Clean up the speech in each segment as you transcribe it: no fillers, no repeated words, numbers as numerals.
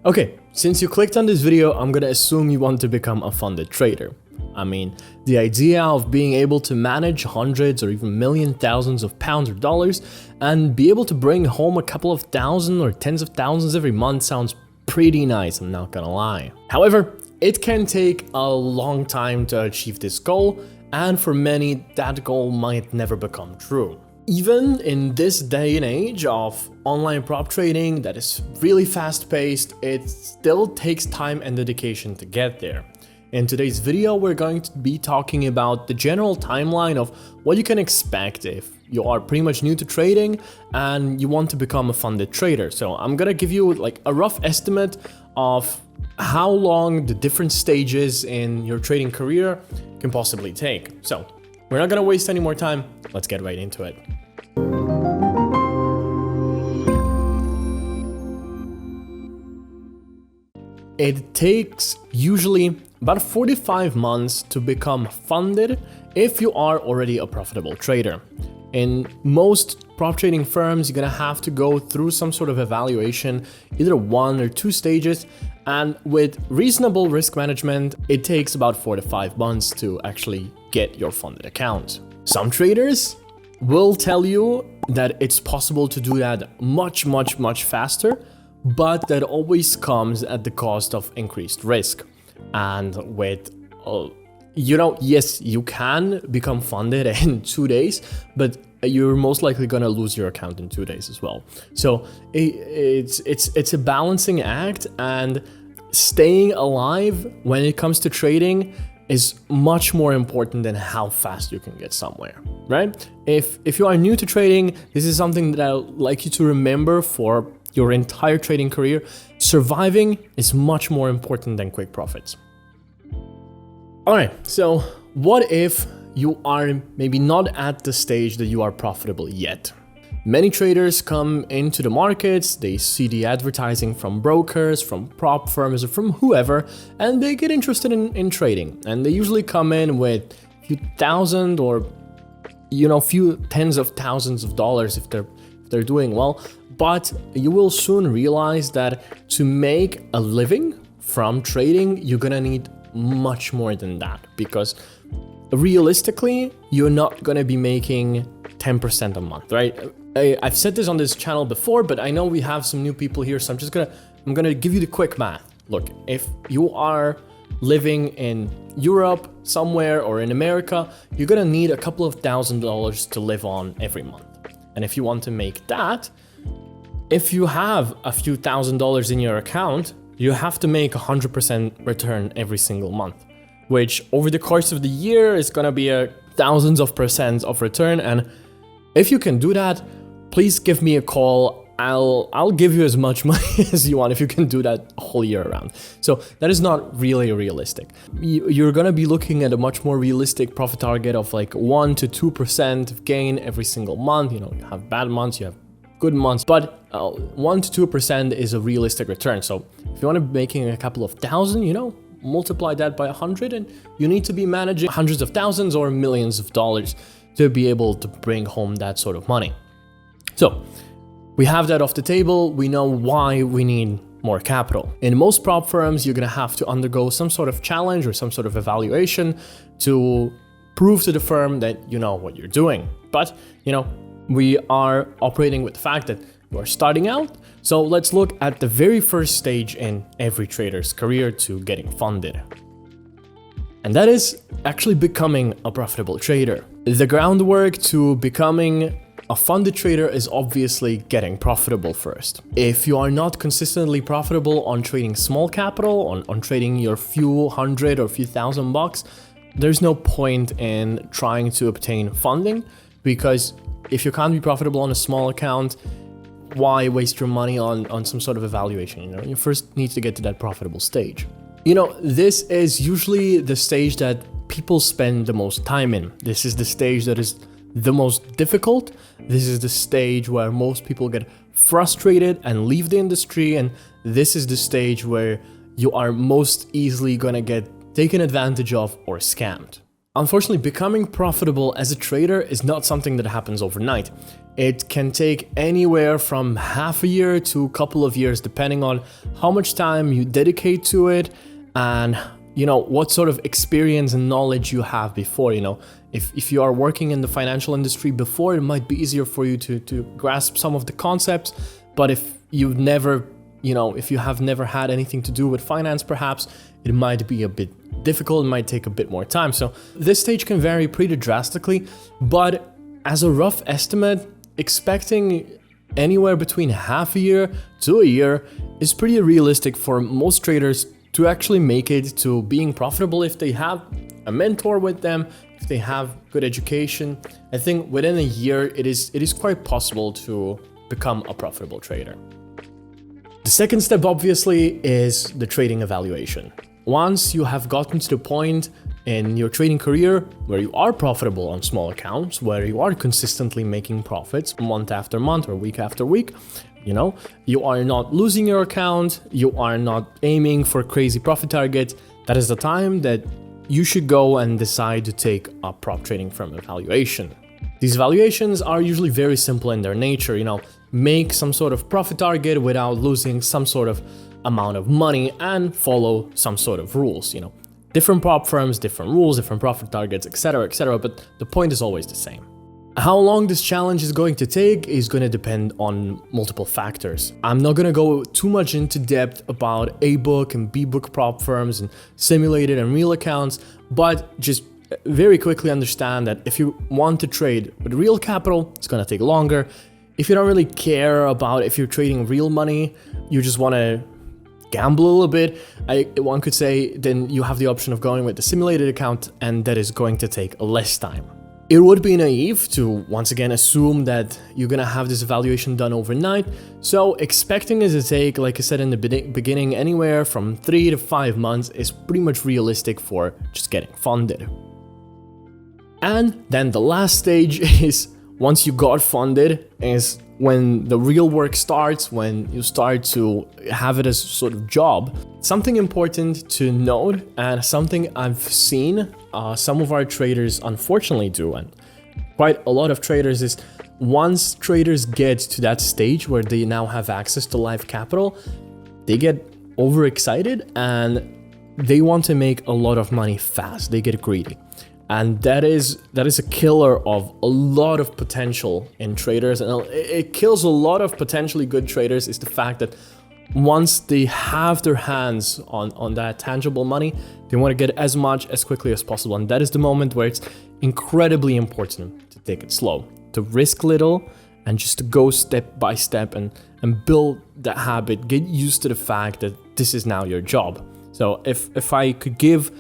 Okay, since you clicked on this video, I'm gonna assume you want to become a funded trader. I mean, the idea of being able to manage hundreds or even thousands of pounds or dollars and be able to bring home a couple of thousand or tens of thousands every month sounds pretty nice, I'm not gonna lie. However, it can take a long time to achieve this goal, and for many, that goal might never become true. Even in this day and age of online prop trading that is really fast-paced, it still takes time and dedication to get there. In today's video, we're going to be talking about the general timeline of what you can expect if you are pretty much new to trading and you want to become a funded trader. So I'm gonna give you like a rough estimate of how long the different stages in your trading career can possibly take. So we're not gonna waste any more time, let's get right into it. It takes usually about 45 months to become funded if you are already a profitable trader. In most prop trading firms, you're gonna have to go through some sort of evaluation, either 1 or 2 stages, and with reasonable risk management, it takes about 4 to 5 months to actually get your funded account. Some traders will tell you that it's possible to do that much faster, but that always comes at the cost of increased risk. And with, yes, you can become funded in 2 days, but you're most likely gonna lose your account in 2 days as well. So it's a balancing act, and staying alive when it comes to trading is much more important than how fast you can get somewhere, right? If you are new to trading, this is something that I'd like you to remember for your entire trading career. Surviving is much more important than quick profits. All right, so what if you are maybe not at the stage that you are profitable yet? Many traders come into the markets, they see the advertising from brokers, from prop firms, or from whoever, and they get interested in trading. And they usually come in with a few thousand or, few tens of thousands of dollars if they're doing well. But you will soon realize that to make a living from trading, you're gonna need much more than that, because realistically, you're not gonna be making 10% a month, right? I've said this on this channel before, but I know we have some new people here, so I'm gonna give you the quick math. Look, if you are living in Europe somewhere or in America, you're gonna need a couple of $1,000s to live on every month. And if you want to make that, if you have a few $1,000s in your account, you have to make 100% return every single month, which over the course of the year is gonna be thousands of percent of return. And if you can do that, please give me a call. I'll give you as much money as you want if you can do that a whole year around. So that is not really realistic. You're gonna be looking at a much more realistic profit target of like 1 to 2% gain every single month. You have bad months, you have good months, but 1 to 2% is a realistic return. So if you want to be making a couple of thousand, multiply that by 100, and you need to be managing hundreds of thousands or millions of dollars to be able to bring home that sort of money. So we have that off the table. We know why we need more capital. In most prop firms, you're gonna have to undergo some sort of challenge or some sort of evaluation to prove to the firm that you know what you're doing. But we are operating with the fact that we're starting out. So let's look at the very first stage in every trader's career to getting funded. And that is actually becoming a profitable trader. The groundwork to becoming a funded trader is obviously getting profitable first. If you are not consistently profitable on trading small capital, on trading your few hundred or few $1,000, there's no point in trying to obtain funding, because if you can't be profitable on a small account, why waste your money on some sort of evaluation? You first need to get to that profitable stage. This is usually the stage that people spend the most time in. This is the stage that is the most difficult. This is the stage where most people get frustrated and leave the industry, and this is the stage where you are most easily gonna get taken advantage of or scammed. Unfortunately, becoming profitable as a trader is not something that happens overnight. It can take anywhere from half a year to a couple of years, depending on how much time you dedicate to it and what sort of experience and knowledge you have before. If you are working in the financial industry before, it might be easier for you to grasp some of the concepts. But if you have never had anything to do with finance, perhaps it might be a bit difficult, it might take a bit more time. So this stage can vary pretty drastically, but as a rough estimate, expecting anywhere between half a year to a year is pretty realistic for most traders to actually make it to being profitable if they have a mentor with them, if they have good education. I think within a year, it is quite possible to become a profitable trader. The second step, obviously, is the trading evaluation. Once you have gotten to the point in your trading career where you are profitable on small accounts, where you are consistently making profits month after month or week after week, you are not losing your account, you are not aiming for crazy profit targets, that is the time that you should go and decide to take a prop trading firm evaluation. These evaluations are usually very simple in their nature, make some sort of profit target without losing some sort of amount of money and follow some sort of rules, Different prop firms, different rules, different profit targets, etc., but the point is always the same. How long this challenge is going to take is going to depend on multiple factors. I'm not going to go too much into depth about A-book and B-book prop firms and simulated and real accounts, but just very quickly understand that if you want to trade with real capital, it's going to take longer. If you don't really care about if you're trading real money, you just want to gamble a little bit, one could say, then you have the option of going with the simulated account, and that is going to take less time. It would be naive to once again assume that you're gonna have this evaluation done overnight, so expecting it to take, like I said in the beginning, anywhere from 3 to 5 months is pretty much realistic for just getting funded. And then the last stage is, once you got funded, is when the real work starts, when you start to have it as a sort of job. Something important to note, and something I've seen some of our traders unfortunately do, and quite a lot of traders, is once traders get to that stage where they now have access to live capital, they get overexcited and they want to make a lot of money fast. They get greedy. And that is a killer of a lot of potential in traders, and it kills a lot of potentially good traders, is the fact that once they have their hands on that tangible money, they want to get as much as quickly as possible. And that is the moment where it's incredibly important to take it slow, to risk little, and just to go step by step and build that habit, get used to the fact that this is now your job. So if I could give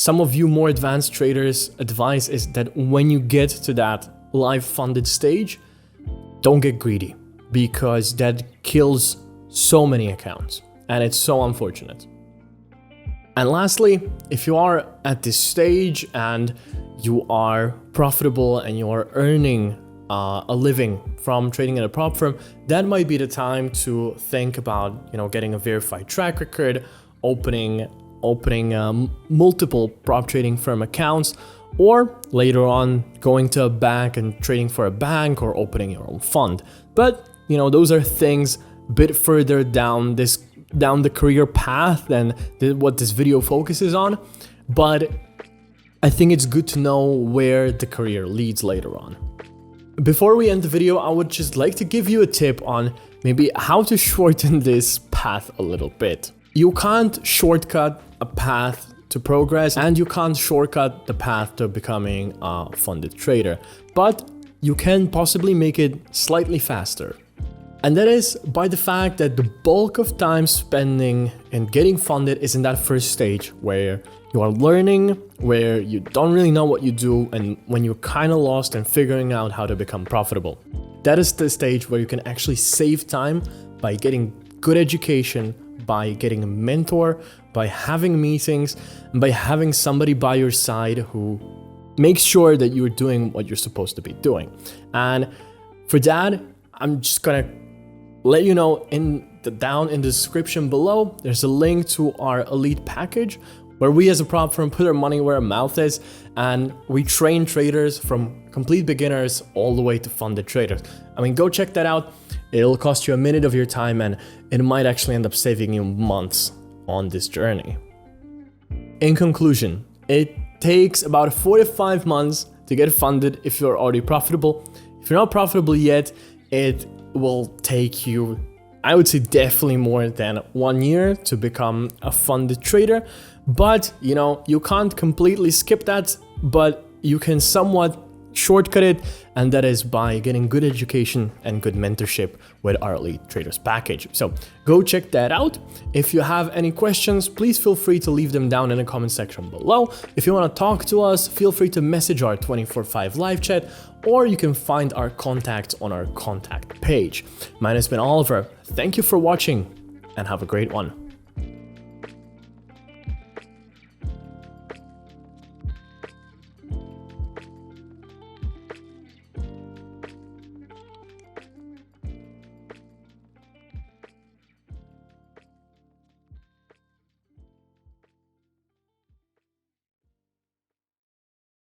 some of you more advanced traders advice, is that when you get to that live funded stage, don't get greedy, because that kills so many accounts and it's so unfortunate. And lastly, if you are at this stage and you are profitable and you are earning a living from trading in a prop firm, that might be the time to think about getting a verified track record, opening multiple prop trading firm accounts, or later on going to a bank and trading for a bank or opening your own fund. But those are things a bit further down the career path than what this video focuses on, but I think it's good to know where the career leads later on. Before we end the video, I would just like to give you a tip on maybe how to shorten this path a little bit. You can't shortcut a path to progress, and you can't shortcut the path to becoming a funded trader, but you can possibly make it slightly faster. And that is by the fact that the bulk of time spending in getting funded is in that first stage where you are learning, where you don't really know what you do, and when you're kind of lost and figuring out how to become profitable. That is the stage where you can actually save time by getting good education, by getting a mentor, by having meetings, and by having somebody by your side who makes sure that you're doing what you're supposed to be doing. And for that, I'm just gonna let you know down in the description below, there's a link to our elite package where we as a prop firm put our money where our mouth is, and we train traders from complete beginners all the way to funded traders. I mean, go check that out. It'll cost you a minute of your time, and it might actually end up saving you months on this journey. In conclusion, it takes about 45 months to get funded if you're already profitable. If you're not profitable yet, it will take you, I would say, definitely more than 1 year to become a funded trader. But, you know, you can't completely skip that, but you can somewhat shortcut it, and that is by getting good education and good mentorship with our Elite Traders package. So go check that out. If you have any questions, please feel free to leave them down in the comment section below. If you want to talk to us, feel free to message our 24/5 live chat, or you can find our contacts on our contact page. Mine has been Oliver. Thank you for watching, and have a great one.